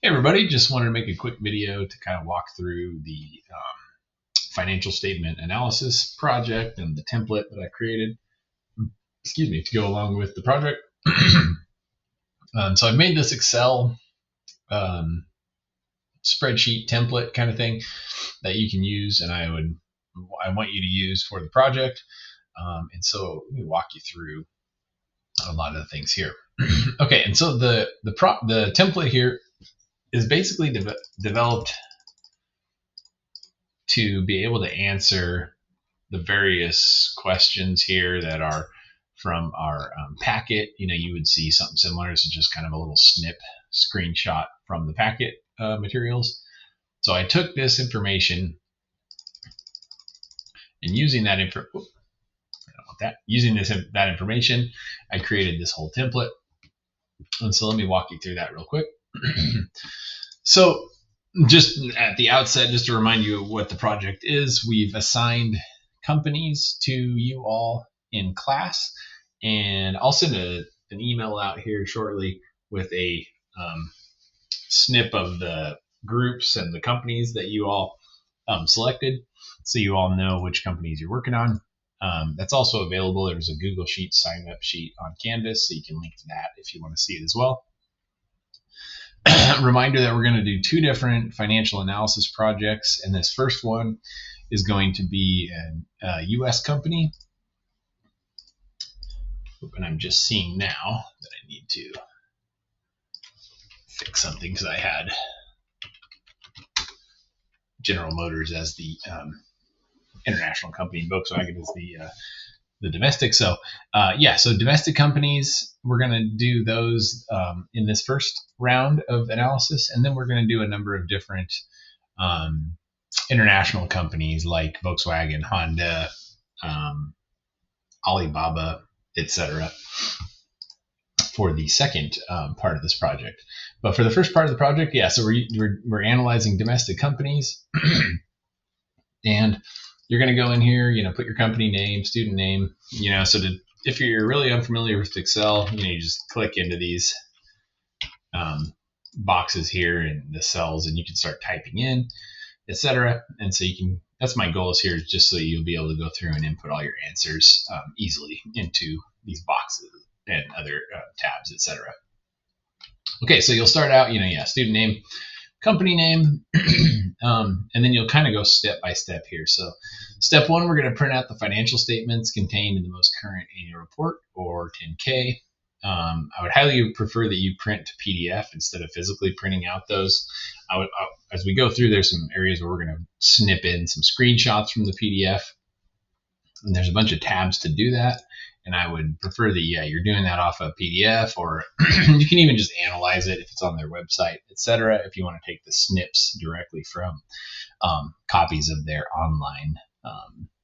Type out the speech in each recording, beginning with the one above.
Hey everybody, just wanted to make a quick video to kind of walk through the financial statement analysis project and the template that I created, to go along with the project. So I've made this Excel um, spreadsheet template kind of thing that you can use, and I want you to use for the project. And so let me walk you through a lot of the things here. Okay, and so the template here is basically developed to be able to answer the various questions here that are from our packet. You would see something similar. This is just kind of a little snip screenshot from the packet materials. So I took this information and using that that information, I created this whole template. And so let me walk you through that real quick. So just at the outset, just to remind you of what the project is, we've assigned companies to you all in class, and I'll send an email out here shortly with a snip of the groups and the companies that you all selected, so you all know which companies you're working on. That's also available. There's a Google Sheets sign up sheet on Canvas, so you can link to that if you want to see it as well. Reminder that we're going to do two different financial analysis projects, and this first one is going to be a US company. And I'm just seeing now that I need to fix something because I had General Motors as the international company, Volkswagen is the domestic. So so domestic companies, we're going to do those in this first round of analysis, and then we're going to do a number of different international companies like Volkswagen, Honda, Alibaba, etc. for the second part of this project. But for the first part of the project, so we're analyzing domestic companies, and you're going to go in here, put your company name, student name, if you're really unfamiliar with Excel, you just click into these boxes here in the cells, and you can start typing in, etc. And so that's my goal here, is just so you'll be able to go through and input all your answers easily into these boxes and other tabs, etc. Okay, so you'll start out, student name, company name, and then you'll kind of go step by step here. So step one, we're going to print out the financial statements contained in the most current annual report, or 10K. I would highly prefer that you print to PDF instead of physically printing out those. As we go through, there's some areas where we're going to snip in some screenshots from the PDF, and there's a bunch of tabs to do that. And I would prefer that, you're doing that off a PDF, or you can even just analyze it if it's on their website, etc. If you want to take the snips directly from copies of their online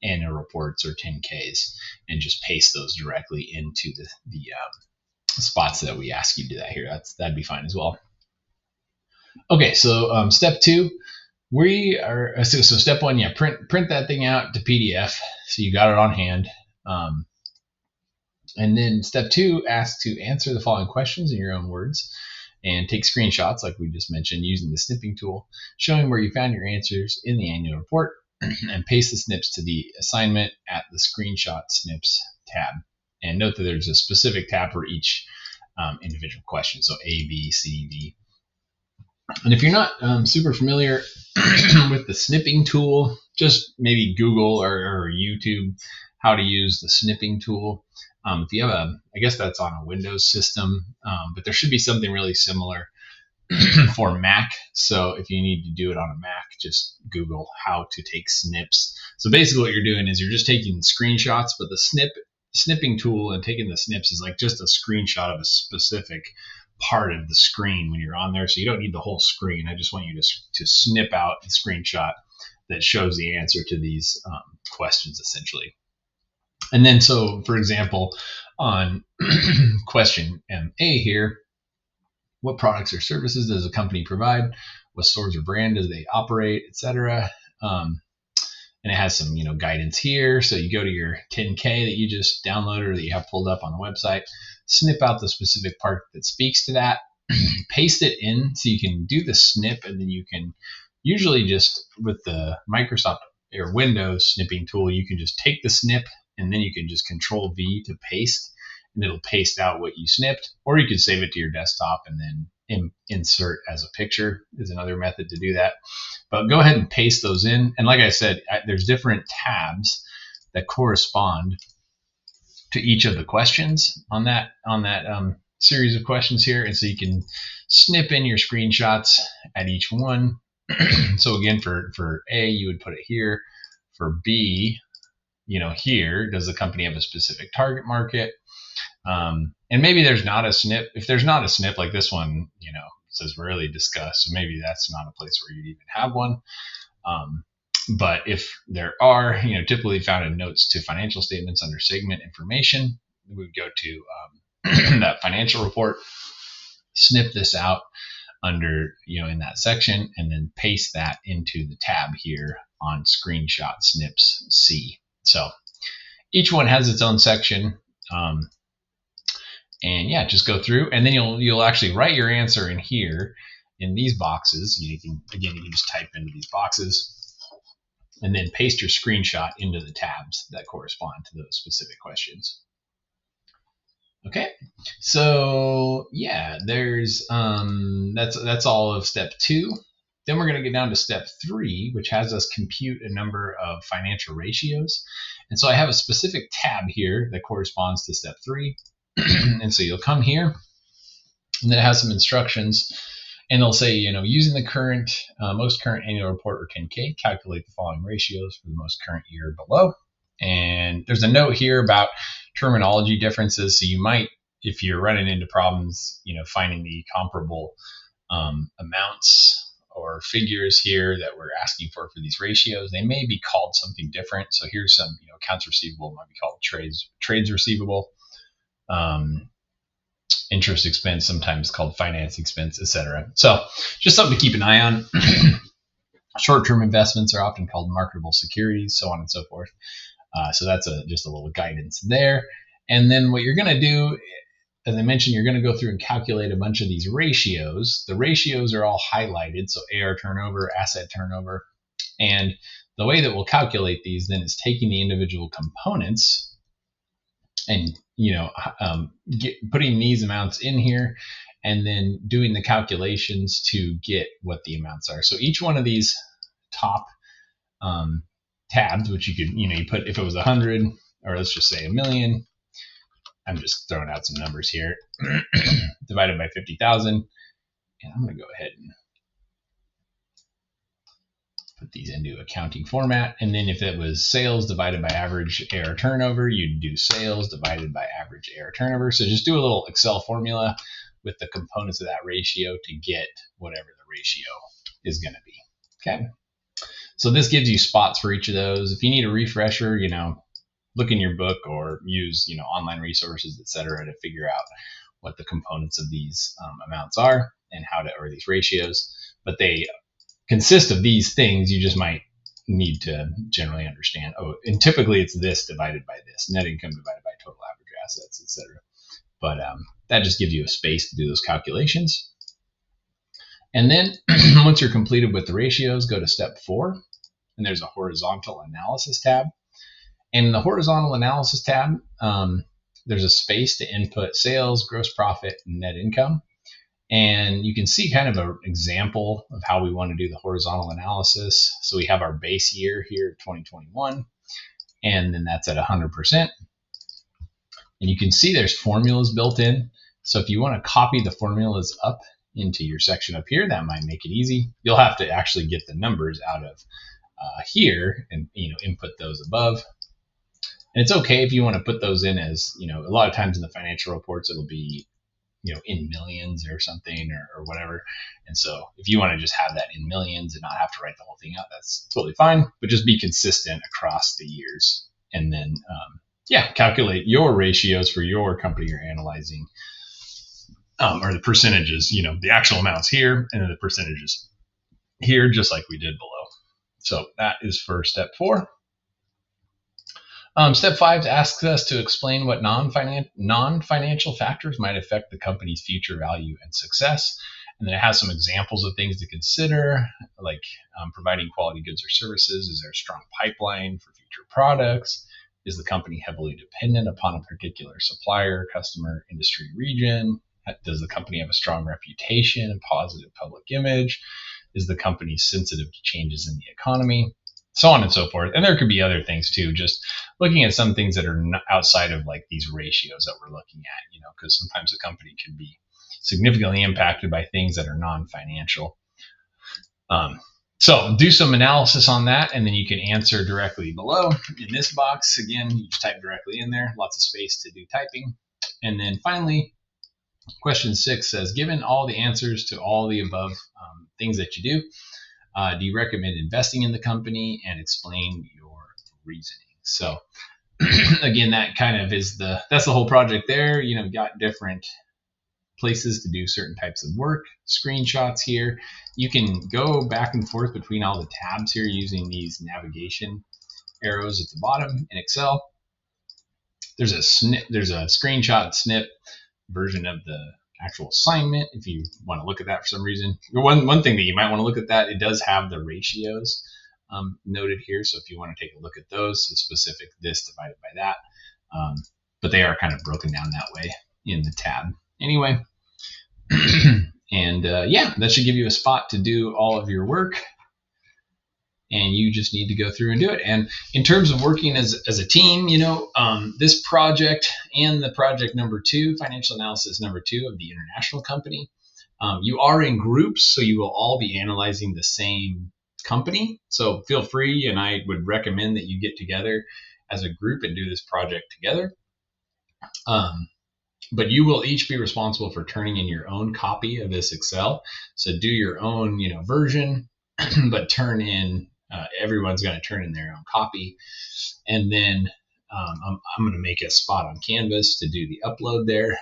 annual reports or 10Ks and just paste those directly into the spots that we ask you to do that here. That'd be fine as well. Okay, so step two, so step one, print that thing out to PDF, so you got it on hand. And then step two asks to answer the following questions in your own words and take screenshots, like we just mentioned, using the snipping tool, showing where you found your answers in the annual report, and paste the snips to the assignment at the screenshot snips tab. And note that there's a specific tab for each individual question, so A, B, C, D. And if you're not super familiar with the snipping tool, just maybe Google or YouTube how to use the snipping tool. If you have I guess that's on a Windows system, but there should be something really similar for Mac. So if you need to do it on a Mac, just Google how to take snips. So basically what you're doing is you're just taking screenshots, but the snipping tool and taking the snips is like just a screenshot of a specific part of the screen when you're on there. So you don't need the whole screen. I just want you to snip out the screenshot that shows the answer to these questions, essentially. And then, so for example, on question A here, what products or services does a company provide? What stores or brand do they operate, etc. And it has some, guidance here. So you go to your 10K that you just downloaded or that you have pulled up on the website, snip out the specific part that speaks to that, paste it in so you can do the snip, and then you can usually just with the Microsoft or Windows snipping tool, you can just take the snip and then you can just Control V to paste, and it'll paste out what you snipped, or you can save it to your desktop and then insert as a picture is another method to do that. But go ahead and paste those in. And like I said, there's different tabs that correspond to each of the questions on that series of questions here. And so you can snip in your screenshots at each one. So again, for A, you would put it here. For B, here, does the company have a specific target market? And maybe there's not a snip. If there's not a snip like this one, it says rarely discussed. So maybe that's not a place where you'd even have one. But if there are, typically found in notes to financial statements under segment information, we would go to that financial report, snip this out under, in that section, and then paste that into the tab here on Screenshot Snips C. So each one has its own section. And yeah, just go through, and then you'll actually write your answer in here in these boxes. You can just type into these boxes and then paste your screenshot into the tabs that correspond to those specific questions. Okay, so yeah, there's that's all of step 2. Then we're going to get down to step 3, which has us compute a number of financial ratios. And so I have a specific tab here that corresponds to step 3. And so you'll come here, and then it has some instructions, and they'll say, using the most current annual report or 10K, calculate the following ratios for the most current year below. And there's a note here about terminology differences. So you might, if you're running into problems, finding the comparable amounts or figures here that we're asking for these ratios, they may be called something different. So here's some, accounts receivable might be called trades receivable. Interest expense sometimes called finance expense, etc. So just something to keep an eye on. Short-term investments are often called marketable securities, so on and so forth. So that's just a little guidance there. And then what you're going to do, as I mentioned, you're going to go through and calculate a bunch of these ratios. The ratios are all highlighted, so AR turnover, asset turnover. And the way that we'll calculate these then is taking the individual components and putting these amounts in here and then doing the calculations to get what the amounts are. So each one of these top tabs, which you could, you put, if it was 100, or let's just say 1,000,000, I'm just throwing out some numbers here, divided by 50,000, and I'm going to go ahead and put these into accounting format. And then if it was sales divided by average AR turnover, you'd do sales divided by average AR turnover. So just do a little Excel formula with the components of that ratio to get whatever the ratio is going to be. Okay. So this gives you spots for each of those. If you need a refresher, look in your book or use, online resources, etc., to figure out what the components of these amounts are and or these ratios. But they consist of these things. You just might need to generally understand. Oh, and typically it's this divided by this, net income divided by total average assets, etc. But that just gives you a space to do those calculations. And then once you're completed with the ratios, go to step 4, and there's a horizontal analysis tab. And in the horizontal analysis tab, there's a space to input sales, gross profit, and net income. And you can see kind of an example of how we want to do the horizontal analysis. So we have our base year here, 2021, and then that's at 100%. And you can see there's formulas built in. So if you want to copy the formulas up into your section up here, that might make it easy. You'll have to actually get the numbers out of here and input those above. And it's okay if you want to put those in as, a lot of times in the financial reports, it'll be in millions or something or whatever. And so if you want to just have that in millions and not have to write the whole thing out, that's totally fine. But just be consistent across the years. And then, calculate your ratios for your company you're analyzing, or the percentages, the actual amounts here and then the percentages here, just like we did below. So that is for step 4. Step 5 asks us to explain what non-financial factors might affect the company's future value and success. And then it has some examples of things to consider, like providing quality goods or services. Is there a strong pipeline for future products? Is the company heavily dependent upon a particular supplier, customer, industry, region? Does the company have a strong reputation and positive public image? Is the company sensitive to changes in the economy? So on and so forth. And there could be other things too, just looking at some things that are outside of like these ratios that we're looking at, because sometimes a company can be significantly impacted by things that are non-financial. So do some analysis on that, and then you can answer directly below in this box. Again, you just type directly in there, lots of space to do typing. And then finally, question 6 says, given all the answers to all the above things that you do you recommend investing in the company, and explain your reasoning? So again, that kind of is that's the whole project there. Got different places to do certain types of work, screenshots here. You can go back and forth between all the tabs here using these navigation arrows at the bottom in Excel. There's a screenshot snip version of the actual assignment if you want to look at that for some reason. One thing that you might want to look at, that it does have the ratios noted here, so if you want to take a look at those, the specific this divided by that, but they are kind of broken down that way in the tab anyway. And yeah, that should give you a spot to do all of your work, and you just need to go through and do it. And in terms of working as a team, this project and the project number 2, financial analysis number 2 of the international company, you are in groups, so you will all be analyzing the same company. So feel free, and I would recommend that you get together as a group and do this project together. But you will each be responsible for turning in your own copy of this Excel. So do your own, version, but turn in, everyone's going to turn in their own copy. And then I'm going to make a spot on Canvas to do the upload there.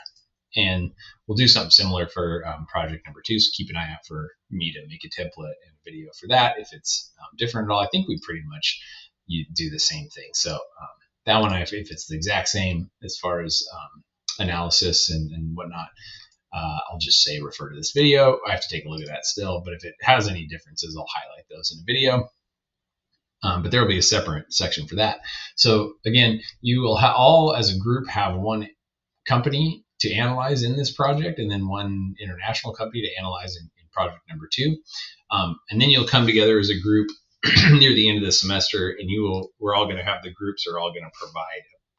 And we'll do something similar for project number 2. So keep an eye out for me to make a template and a video for that. If it's different at all, I think we pretty much do the same thing. So that one, if it's the exact same as far as analysis and whatnot, I'll just say refer to this video. I have to take a look at that still, but if it has any differences, I'll highlight those in the video. But there will be a separate section for that. So again, you will all as a group have one company to analyze in this project, and then one international company to analyze in project number 2. And then you'll come together as a group near the end of the semester, and we're all going to have, the groups are all going to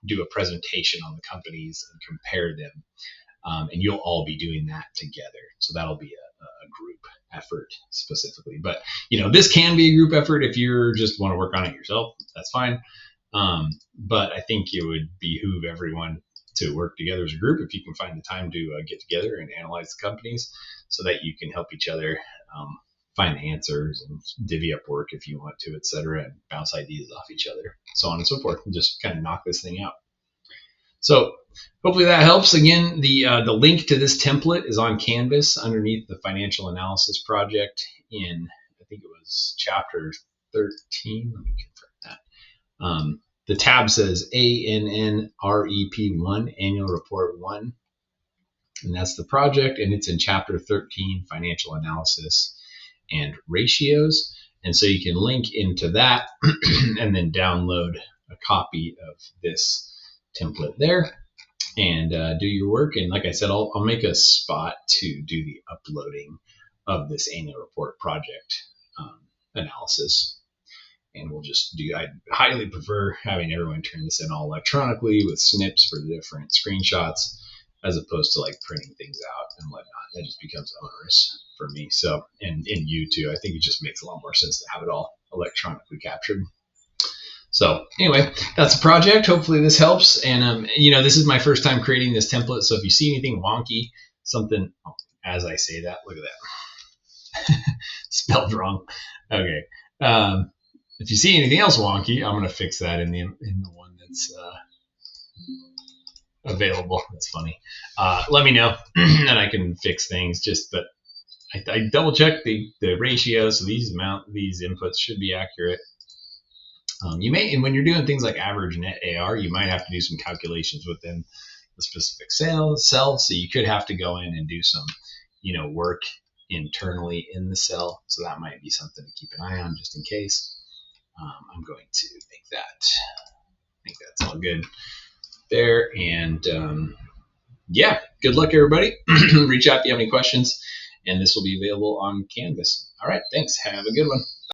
do a presentation on the companies and compare them. And you'll all be doing that together. So that'll be a group effort specifically. But, this can be a group effort if you just want to work on it yourself. That's fine. But I think it would behoove everyone to work together as a group if you can find the time to get together and analyze the companies, so that you can help each other find the answers and divvy up work if you want to, etc., and bounce ideas off each other, so on and so forth, and just kind of knock this thing out. So hopefully that helps. Again, the link to this template is on Canvas underneath the financial analysis project in, I think it was chapter 13. Let me confirm that. The tab says ANNREP1, Annual Report 1, and that's the project, and it's in chapter 13, Financial Analysis and Ratios. And so you can link into that and then download a copy of this template there and do your work. And like I said, I'll make a spot to do the uploading of this annual report project analysis. And we'll just I highly prefer having everyone turn this in all electronically with snips for the different screenshots, as opposed to like printing things out and whatnot. That just becomes onerous for me. So, and you too, I think it just makes a lot more sense to have it all electronically captured. So anyway, that's the project. Hopefully this helps. And, this is my first time creating this template. So if you see anything wonky, something, as I say that, look at that, spelled wrong. Okay. If you see anything else wonky, I'm going to fix that in the one that's available. That's funny. Let me know and I can fix things. But I double checked the ratio, so these inputs should be accurate. You may, and when you're doing things like average net AR, you might have to do some calculations within the specific cell. So you could have to go in and do some, work internally in the cell. So that might be something to keep an eye on just in case. I'm going to make that. I think that's all good there. And yeah, good luck, everybody. Reach out if you have any questions, and this will be available on Canvas. All right, thanks. Have a good one.